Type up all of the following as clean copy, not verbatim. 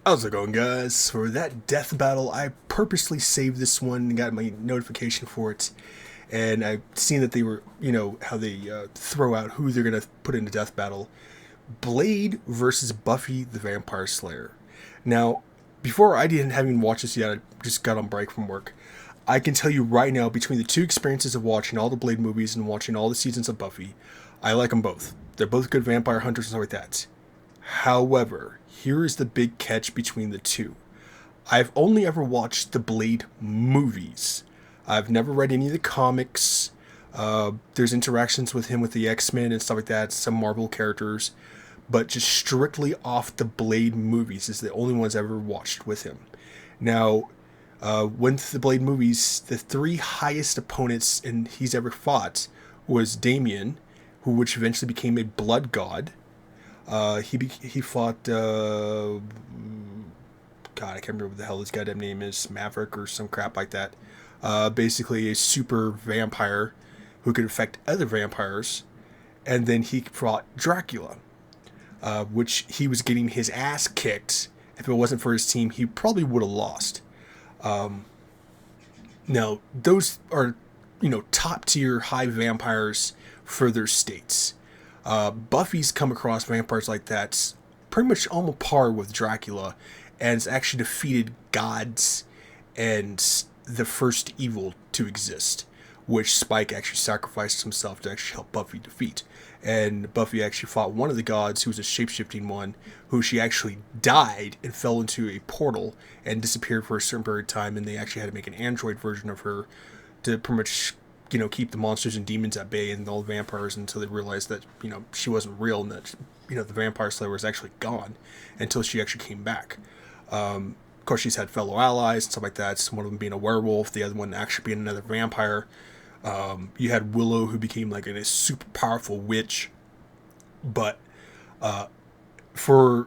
How's it going, guys? For that death battle, I purposely saved this one and got my notification for it. And I've seen that they were, how they throw out who they're going to put into death battle. Blade versus Buffy the Vampire Slayer. Now, before I didn't having watched this yet, I just got on break from work. I can tell you right now, between the two experiences of watching all the Blade movies and watching all the seasons of Buffy, I like them both. They're both good vampire hunters and stuff like that. However, here is the big catch between the two. I've only ever watched the Blade movies. I've never read any of the comics. There's interactions with him with the X-Men and stuff like that, some Marvel characters. But just strictly off the Blade movies is the only ones I've ever watched with him. Now, with the Blade movies, the three highest opponents he's ever fought was Damien, which eventually became a blood god. He fought, God, I can't remember what the hell his goddamn name is, Maverick or some crap like that. Basically a super vampire who could affect other vampires. And then he fought Dracula, which he was getting his ass kicked. If it wasn't for his team, he probably would have lost. Now, those are, top tier high vampires for their states. Buffy's come across vampires like that pretty much on par with Dracula, and it's actually defeated gods and the first evil to exist, which Spike actually sacrificed himself to actually help Buffy defeat. And Buffy actually fought one of the gods, who was a shape-shifting one, who she actually died and fell into a portal and disappeared for a certain period of time, and they actually had to make an android version of her to pretty much keep the monsters and demons at bay and all the vampires until they realized that, she wasn't real and that, the vampire slayer was actually gone until she actually came back. Of course, she's had fellow allies and stuff like that. One of them being a werewolf, the other one actually being another vampire. You had Willow, who became like a super powerful witch. But for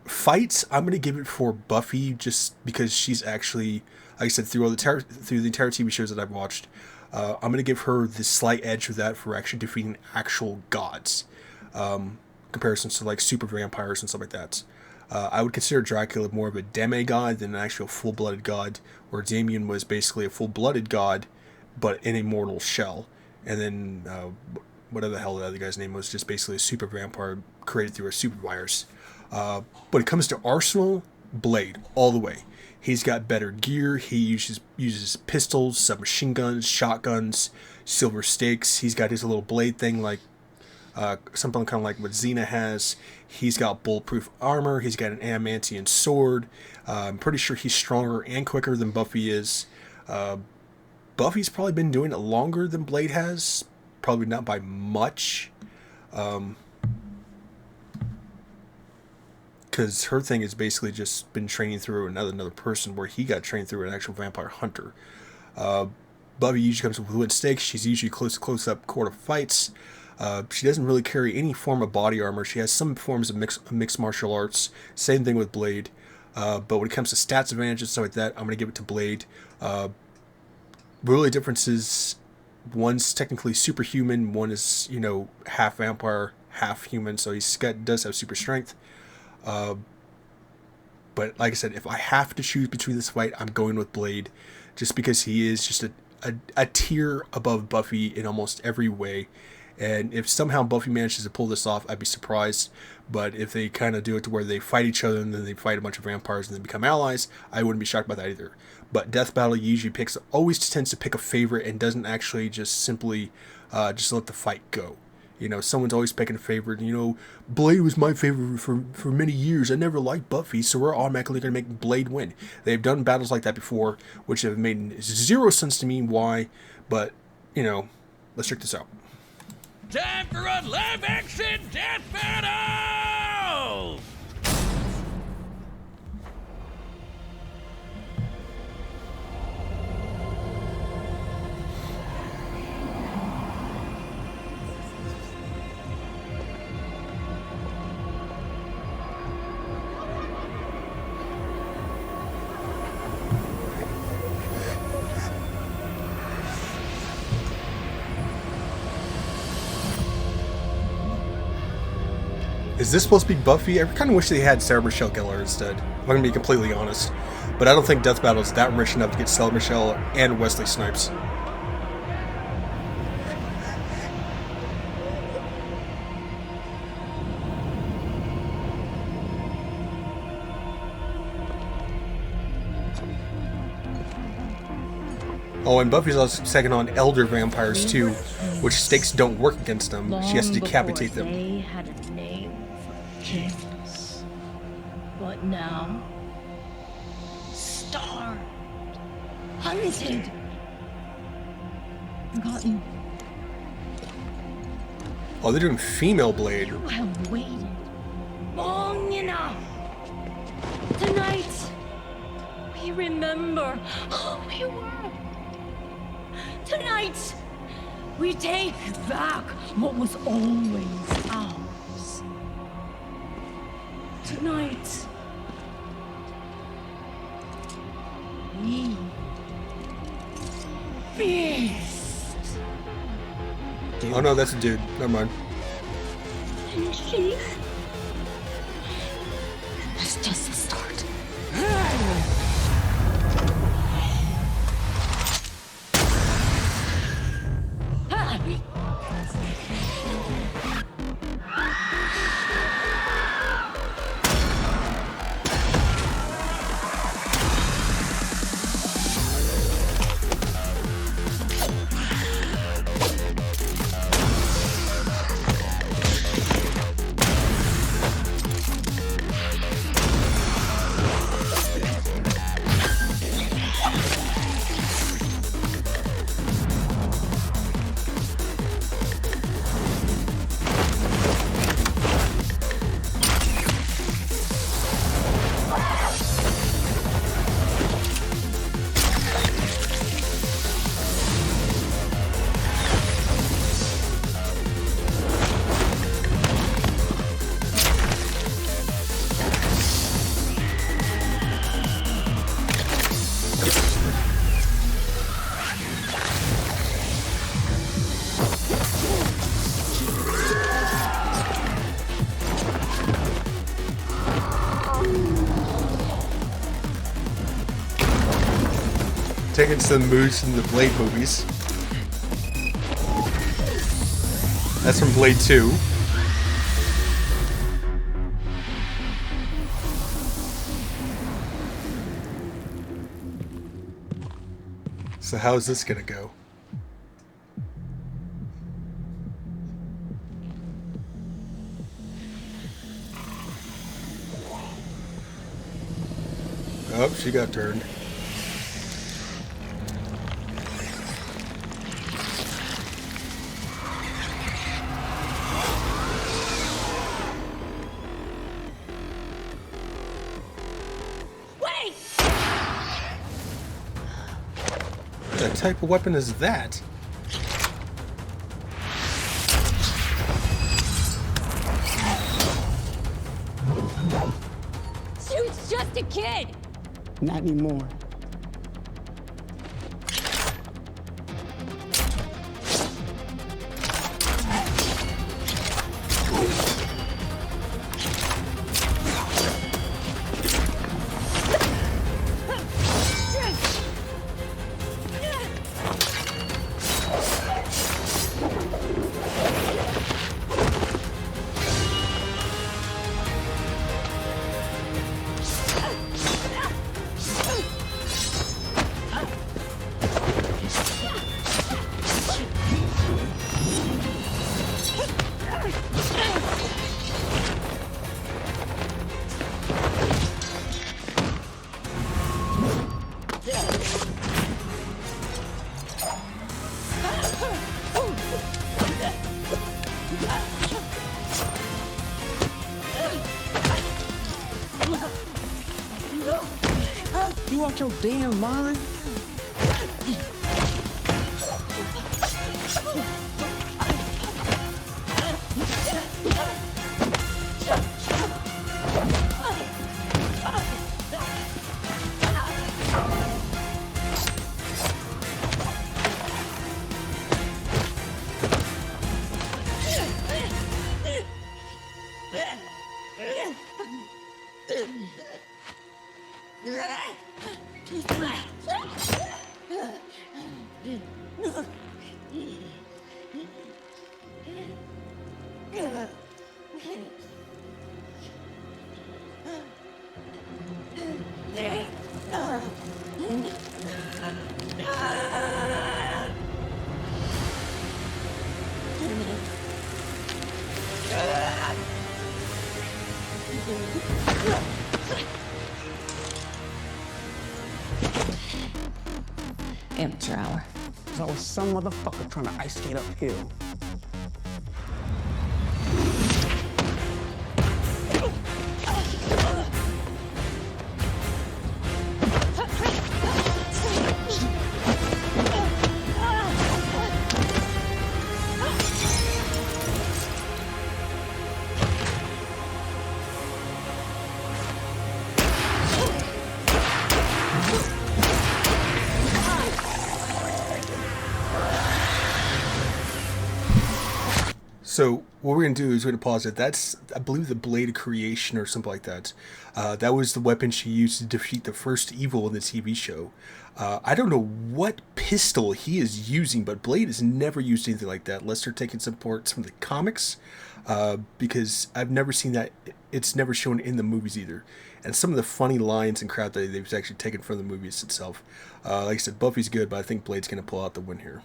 fights, I'm going to give it for Buffy just because she's actually, like I said, through the entire TV shows that I've watched, I'm going to give her the slight edge of that for actually defeating actual gods. Comparisons to like super vampires and stuff like that. I would consider Dracula more of a demigod than an actual full-blooded god, where Damien was basically a full-blooded god, but in a mortal shell. And then, whatever the hell the other guy's name was, just basically a super vampire created through a super virus. When it comes to Arsenal, Blade, all the way. He's got better gear. He uses pistols, submachine guns, shotguns, silver stakes. He's got his little blade thing like something kind of like what Xena has. He's got bulletproof armor. He's got an adamantium sword. I'm pretty sure he's stronger and quicker than Buffy is. Buffy's probably been doing it longer than Blade has. Probably not by much. Because her thing has basically just been training through another person, where he got trained through an actual vampire hunter. Buffy usually comes with wooden stakes. She's usually close up quarter fights. She doesn't really carry any form of body armor. She has some forms of mixed martial arts. Same thing with Blade. But when it comes to stats advantages and stuff like that, I'm going to give it to Blade. Really, difference is one's technically superhuman. One is, half vampire, half human. So does have super strength. But like I said, if I have to choose between this fight, I'm going with Blade, just because he is just a tier above Buffy in almost every way. And if somehow Buffy manages to pull this off, I'd be surprised. But if they kind of do it to where they fight each other and then they fight a bunch of vampires and then become allies, I wouldn't be shocked by that either. But Death Battle usually always tends to pick a favorite and doesn't actually just simply just let the fight go. Someone's always picking a favorite. Blade was my favorite for many years. I never liked Buffy, so we're automatically going to make Blade win. They've done battles like that before, which have made zero sense to me why. But, let's check this out. Time for a live-action death battle! Is this supposed to be Buffy? I kind of wish they had Sarah Michelle Gellar instead, if I'm going to be completely honest. But I don't think Death Battle is that rich enough to get Sarah Michelle and Wesley Snipes. Oh, and Buffy's also taking on elder vampires too, which stakes don't work against them. She has to decapitate them. They had a name for kings, but now, starved, hunted, forgotten. Oh, they're doing female Blade. You have waited long enough. Tonight, we remember who we were. Tonight, we take back what was always ours. Tonight, we feast. Oh no, that's a dude. Never mind. And she is just the start. Taking some moves from the Blade movies. That's from Blade 2. So how's this gonna go? Oh, she got turned. What type of weapon is that? Shoot's just a kid. Not anymore. You out your damn mind? Amateur hour. There's always some motherfucker trying to ice skate uphill. So what we're going to do is we're going to pause it. That's, I believe, the Blade of Creation or something like that. That was the weapon she used to defeat the first evil in the TV show. I don't know what pistol he is using, but Blade has never used anything like that unless they're taking some parts from the comics, because I've never seen that. It's never shown in the movies either. And some of the funny lines and crap that they've actually taken from the movies itself. Like I said, Buffy's good, but I think Blade's going to pull out the win here.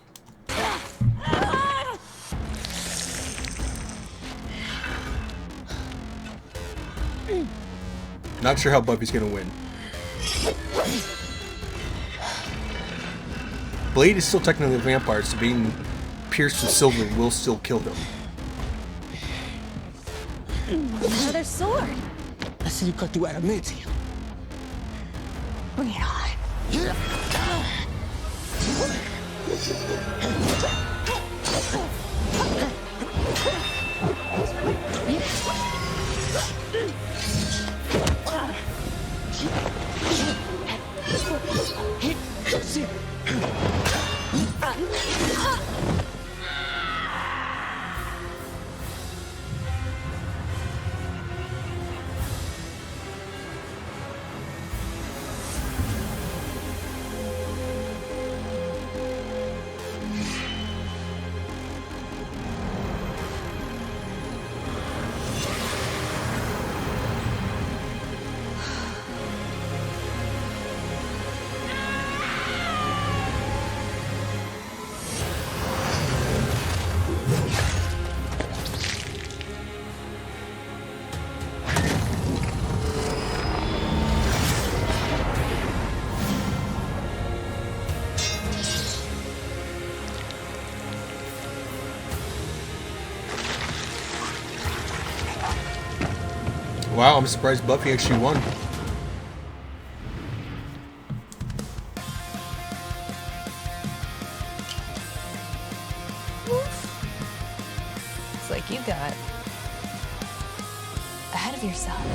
Not sure how Buffy's gonna win. Blade is still technically a vampire, so being pierced with silver will still kill him. Another sword. I see you cut through adamantium. Bring it on. Wow, I'm surprised Buffy actually won. It's like you got ahead of yourself.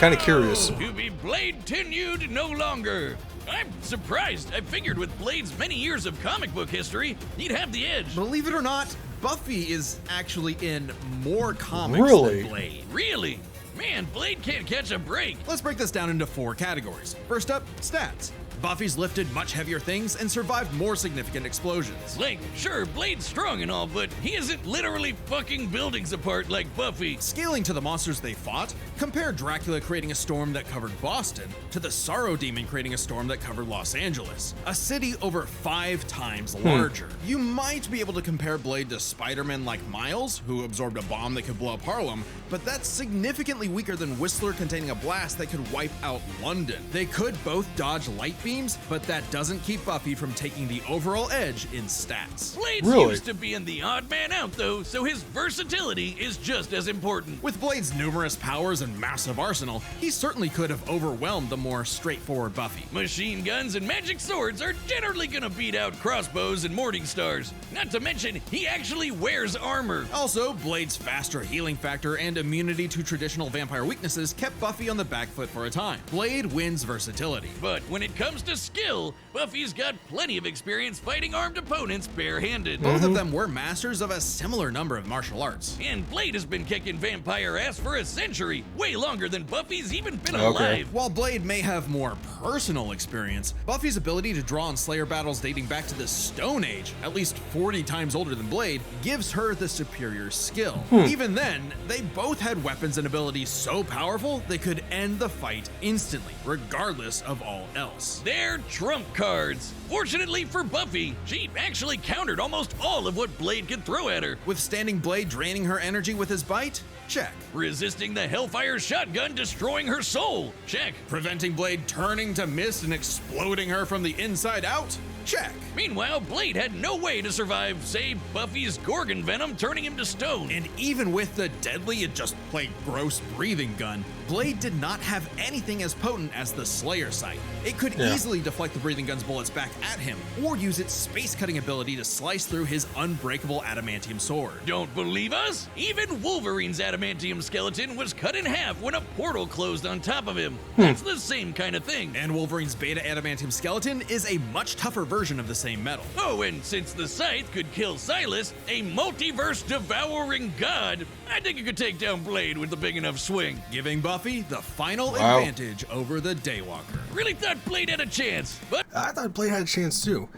Kind of curious. To be Blade tenured no longer. I'm surprised. I figured with Blade's many years of comic book history, he'd have the edge. Believe it or not, Buffy is actually in more comics Really? than Blade. Really? Man, Blade can't catch a break. Let's break this down into 4 categories. First up, stats. Buffy's lifted much heavier things and survived more significant explosions. Like, sure, Blade's strong and all, but he isn't literally fucking buildings apart like Buffy. Scaling to the monsters they fought, compare Dracula creating a storm that covered Boston to the Sorrow Demon creating a storm that covered Los Angeles, a city over 5 times larger. You might be able to compare Blade to Spider-Man like Miles, who absorbed a bomb that could blow up Harlem, but that's significantly weaker than Whistler containing a blast that could wipe out London. They could both dodge light beams, but that doesn't keep Buffy from taking the overall edge in stats. Blade's Really? used to being the odd man out, though, so his versatility is just as important. With Blade's numerous powers and massive arsenal, he certainly could have overwhelmed the more straightforward Buffy. Machine guns and magic swords are generally gonna beat out crossbows and morning stars. Not to mention, he actually wears armor. Also, Blade's faster healing factor and immunity to traditional vampire weaknesses kept Buffy on the back foot for a time. Blade wins versatility. But when it comes comes to skill, Buffy's got plenty of experience fighting armed opponents barehanded. Both of them were masters of a similar number of martial arts. And Blade has been kicking vampire ass for a century, way longer than Buffy's even been Okay. alive. While Blade may have more personal experience, Buffy's ability to draw on Slayer battles dating back to the Stone Age, at least 40 times older than Blade, gives her the superior skill. Even then, they both had weapons and abilities so powerful they could end the fight instantly, regardless of all else. They're trump cards. Fortunately for Buffy, she actually countered almost all of what Blade could throw at her. Withstanding Blade draining her energy with his bite? Check. Resisting the Hellfire shotgun destroying her soul? Check. Preventing Blade turning to mist and exploding her from the inside out? Check. Meanwhile, Blade had no way to survive, say, Buffy's Gorgon venom turning him to stone. And even with the deadly and just plain gross breathing gun, Blade did not have anything as potent as the Slayer sight. It could easily deflect the breathing gun's bullets back at him, or use its space-cutting ability to slice through his unbreakable adamantium sword. Don't believe us? Even Wolverine's adamantium skeleton was cut in half when a portal closed on top of him. That's the same kind of thing. And Wolverine's beta adamantium skeleton is a much tougher version of the same metal. Oh, and since the Scythe could kill Silas, a multiverse devouring god, I think it could take down Blade with a big enough swing. Giving Buffy the final Wow. advantage over the Daywalker. Really thought Blade had a chance, but I thought Blade had a chance too.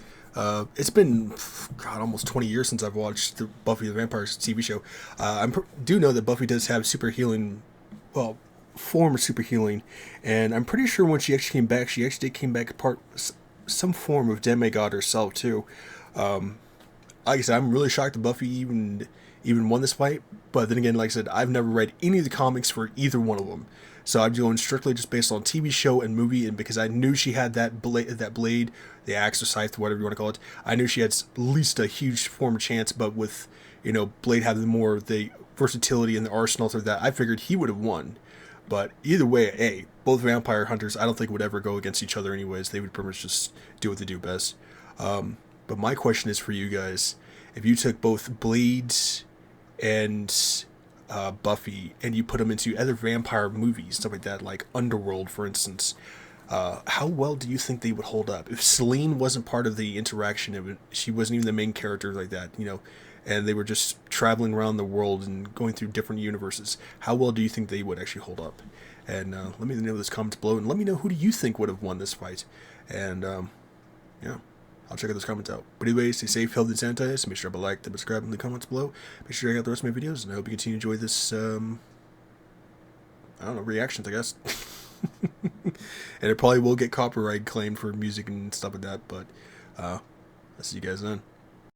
It's been, God, almost 20 years since I've watched the Buffy the Vampire TV show. I do know that Buffy does have super healing, well, form of super healing, and I'm pretty sure when she actually came back, she actually came back some form of demigod herself too. Like I said, I'm really shocked that Buffy even won this fight. But then again, like I said, I've never read any of the comics for either one of them. So I'm going strictly just based on TV show and movie, and because I knew she had that blade, the axe or scythe, whatever you want to call it, I knew she had at least a huge form of chance. But with, Blade having more the versatility and the arsenal through that, I figured he would have won. But either way, both vampire hunters, I don't think would ever go against each other anyways. They would pretty much just do what they do best. But my question is for you guys: if you took both Blades and Buffy and you put them into other vampire movies, stuff like that, like Underworld, for instance, how well do you think they would hold up? If Selene wasn't part of the interaction, she wasn't even the main character like that, and they were just traveling around the world and going through different universes, how well do you think they would actually hold up? And let me know in those comments below, and let me know who do you think would have won this fight. And I'll check out those comments out. But anyways, stay safe, healthy, and sanitized. Make sure to like, subscribe in the comments below. Make sure to check out the rest of my videos, and I hope you continue to enjoy this, reactions, I guess. And it probably will get copyright claimed for music and stuff like that, but I'll see you guys then.